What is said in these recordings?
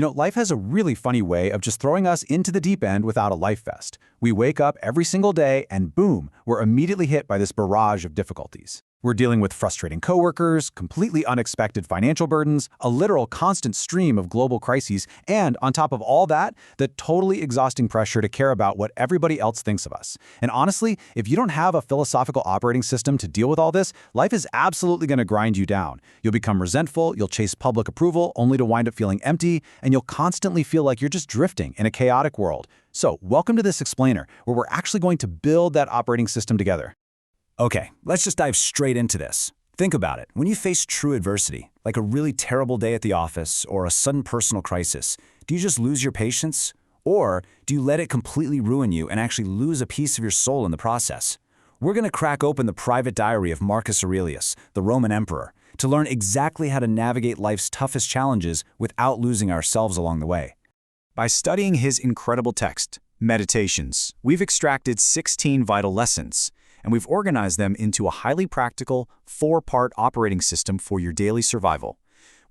Life has a really funny way of just throwing us into the deep end without a life vest. We wake up every single day and boom, we're immediately hit by this barrage of difficulties. We're dealing with frustrating coworkers, completely unexpected financial burdens, a literal constant stream of global crises, and on top of all that, the totally exhausting pressure to care about what everybody else thinks of us. And honestly, if you don't have a philosophical operating system to deal with all this, life is absolutely going to grind you down. You'll become resentful, you'll chase public approval only to wind up feeling empty, and you'll constantly feel like you're just drifting in a chaotic world. So, welcome to this explainer, where we're actually going to build that operating system together. Okay, let's just dive straight into this. Think about it. When you face true adversity, like a really terrible day at the office or a sudden personal crisis, do you just lose your patience? Or do you let it completely ruin you and actually lose a piece of your soul in the process? We're going to crack open the private diary of Marcus Aurelius, the Roman emperor, to learn exactly how to navigate life's toughest challenges without losing ourselves along the way. By studying his incredible text, Meditations, we've extracted 16 vital lessons, and we've organized them into a highly practical, 4-part operating system for your daily survival.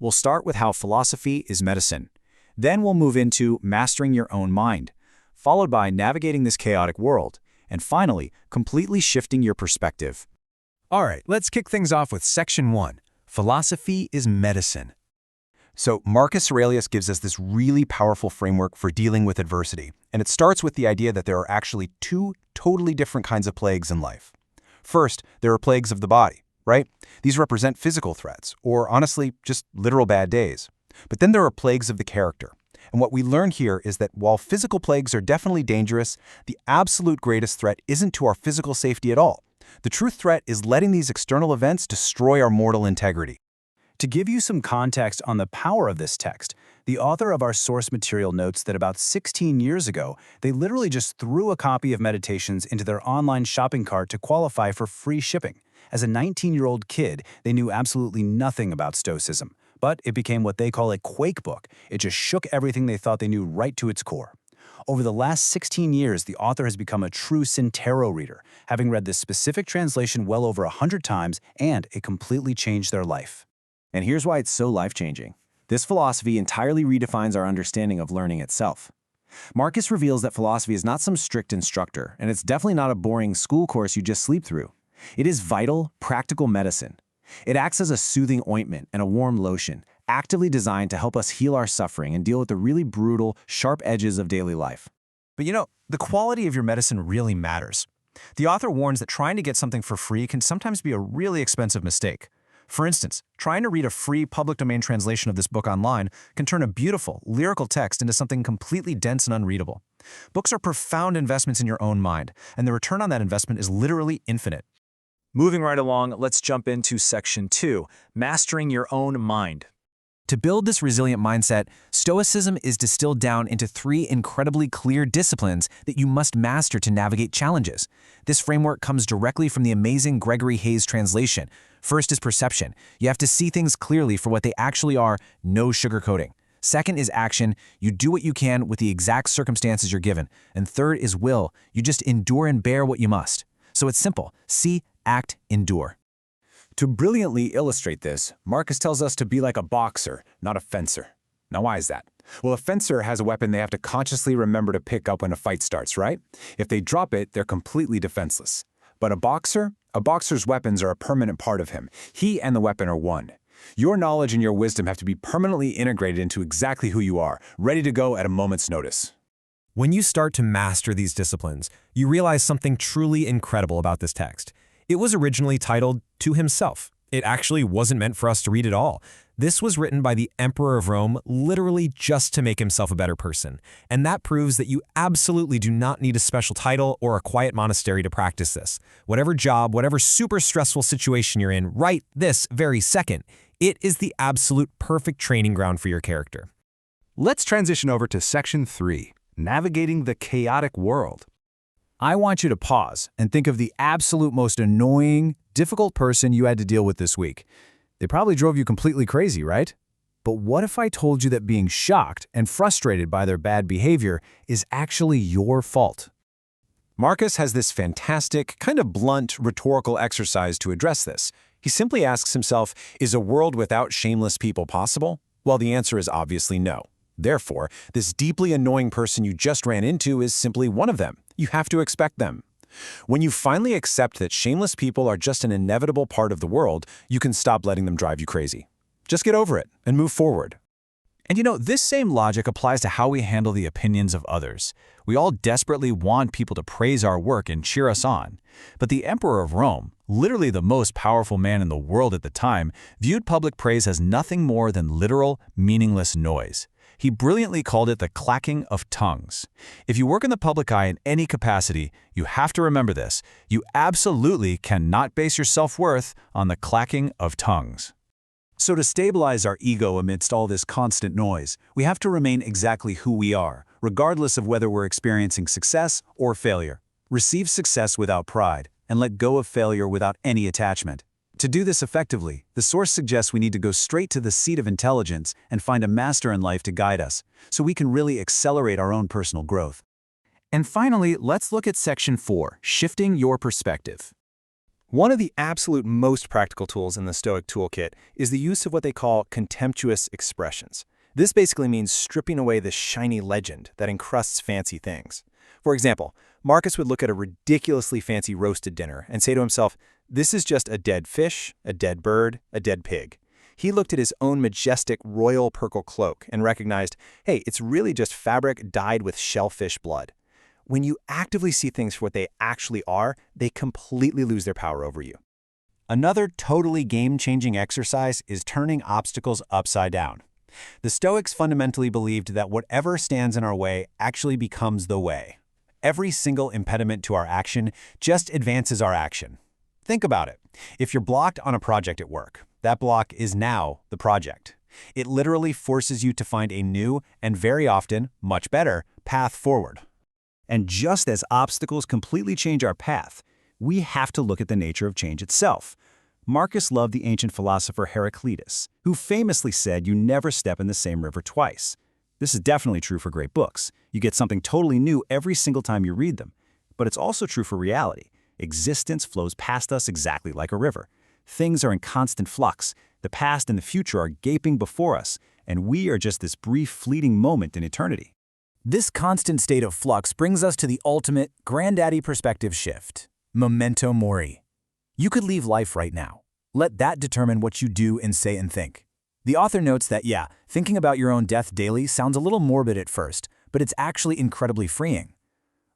We'll start with how philosophy is medicine. Then we'll move into mastering your own mind, followed by navigating this chaotic world, and finally, completely shifting your perspective. All right, let's kick things off with Section 1. Philosophy is medicine. So Marcus Aurelius gives us this really powerful framework for dealing with adversity, and it starts with the idea that there are actually 2 totally different kinds of plagues in life. First, there are plagues of the body, right? These represent physical threats, or honestly, just literal bad days. But then there are plagues of the character. And what we learn here is that while physical plagues are definitely dangerous, the absolute greatest threat isn't to our physical safety at all. The true threat is letting these external events destroy our mortal integrity. To give you some context on the power of this text, the author of our source material notes that about 16 years ago, they literally just threw a copy of Meditations into their online shopping cart to qualify for free shipping. As a 19-year-old kid, they knew absolutely nothing about Stoicism, but it became what they call a quake book. It just shook everything they thought they knew right to its core. Over the last 16 years, the author has become a true Sintero reader, having read this specific translation well over 100 times, and it completely changed their life. And here's why it's so life-changing. This philosophy entirely redefines our understanding of learning itself. Marcus reveals that philosophy is not some strict instructor, and it's definitely not a boring school course you just sleep through. It is vital, practical medicine. It acts as a soothing ointment and a warm lotion, actively designed to help us heal our suffering and deal with the really brutal, sharp edges of daily life. But the quality of your medicine really matters. The author warns that trying to get something for free can sometimes be a really expensive mistake. For instance, trying to read a free public domain translation of this book online can turn a beautiful, lyrical text into something completely dense and unreadable. Books are profound investments in your own mind, and the return on that investment is literally infinite. Moving right along, let's jump into Section 2, Mastering Your Own Mind. To build this resilient mindset, Stoicism is distilled down into 3 incredibly clear disciplines that you must master to navigate challenges. This framework comes directly from the amazing Gregory Hayes translation. First is perception. You have to see things clearly for what they actually are, no sugarcoating. Second is action. You do what you can with the exact circumstances you're given. And third is will. You just endure and bear what you must. So it's simple. See, act, endure. To brilliantly illustrate this, Marcus tells us to be like a boxer, not a fencer. Now, why is that? Well, a fencer has a weapon they have to consciously remember to pick up when a fight starts, right? If they drop it, they're completely defenseless. But a boxer's weapons are a permanent part of him. He and the weapon are one. Your knowledge and your wisdom have to be permanently integrated into exactly who you are, ready to go at a moment's notice. When you start to master these disciplines, you realize something truly incredible about this text. It was originally titled To Himself. It actually wasn't meant for us to read at all. This was written by the Emperor of Rome literally just to make himself a better person. And that proves that you absolutely do not need a special title or a quiet monastery to practice this. Whatever job, whatever super stressful situation you're in right this very second, it is the absolute perfect training ground for your character. Let's transition over to Section 3, Navigating the Chaotic World. I want you to pause and think of the absolute most annoying, difficult person you had to deal with this week. They probably drove you completely crazy, right? But what if I told you that being shocked and frustrated by their bad behavior is actually your fault? Marcus has this fantastic, kind of blunt, rhetorical exercise to address this. He simply asks himself, is a world without shameless people possible? Well, the answer is obviously no. Therefore, this deeply annoying person you just ran into is simply one of them. You have to expect them. When you finally accept that shameless people are just an inevitable part of the world, you can stop letting them drive you crazy. Just get over it and move forward. And this same logic applies to how we handle the opinions of others. We all desperately want people to praise our work and cheer us on. But the Emperor of Rome, literally the most powerful man in the world at the time, viewed public praise as nothing more than literal, meaningless noise. He brilliantly called it the clacking of tongues. If you work in the public eye in any capacity, you have to remember this. You absolutely cannot base your self-worth on the clacking of tongues. So to stabilize our ego amidst all this constant noise, we have to remain exactly who we are, regardless of whether we're experiencing success or failure. Receive success without pride, and let go of failure without any attachment. To do this effectively, the source suggests we need to go straight to the seat of intelligence and find a master in life to guide us, so we can really accelerate our own personal growth. And finally, let's look at Section 4, Shifting Your Perspective. One of the absolute most practical tools in the Stoic toolkit is the use of what they call contemptuous expressions. This basically means stripping away the shiny legend that encrusts fancy things. For example, Marcus would look at a ridiculously fancy roasted dinner and say to himself, "This is just a dead fish, a dead bird, a dead pig." He looked at his own majestic royal purple cloak and recognized, hey, it's really just fabric dyed with shellfish blood. When you actively see things for what they actually are, they completely lose their power over you. Another totally game-changing exercise is turning obstacles upside down. The Stoics fundamentally believed that whatever stands in our way actually becomes the way. Every single impediment to our action just advances our action. Think about it. If you're blocked on a project at work, that block is now the project. It literally forces you to find a new, and very often, much better, path forward. And just as obstacles completely change our path, we have to look at the nature of change itself. Marcus loved the ancient philosopher Heraclitus, who famously said you never step in the same river twice. This is definitely true for great books. You get something totally new every single time you read them. But it's also true for reality. Existence flows past us exactly like a river. Things are in constant flux. The past and the future are gaping before us, and we are just this brief, fleeting moment in eternity. This constant state of flux brings us to the ultimate granddaddy perspective shift, memento mori. You could leave life right now. Let that determine what you do and say and think. The author notes that, thinking about your own death daily sounds a little morbid at first, but it's actually incredibly freeing.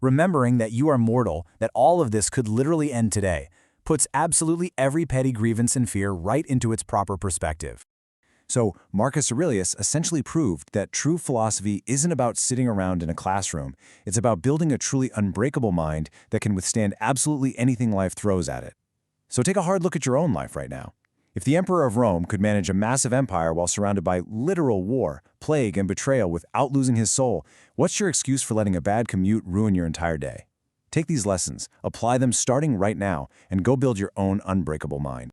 Remembering that you are mortal, that all of this could literally end today, puts absolutely every petty grievance and fear right into its proper perspective. So, Marcus Aurelius essentially proved that true philosophy isn't about sitting around in a classroom. It's about building a truly unbreakable mind that can withstand absolutely anything life throws at it. So take a hard look at your own life right now. If the Emperor of Rome could manage a massive empire while surrounded by literal war, plague, and betrayal without losing his soul, what's your excuse for letting a bad commute ruin your entire day? Take these lessons, apply them starting right now, and go build your own unbreakable mind.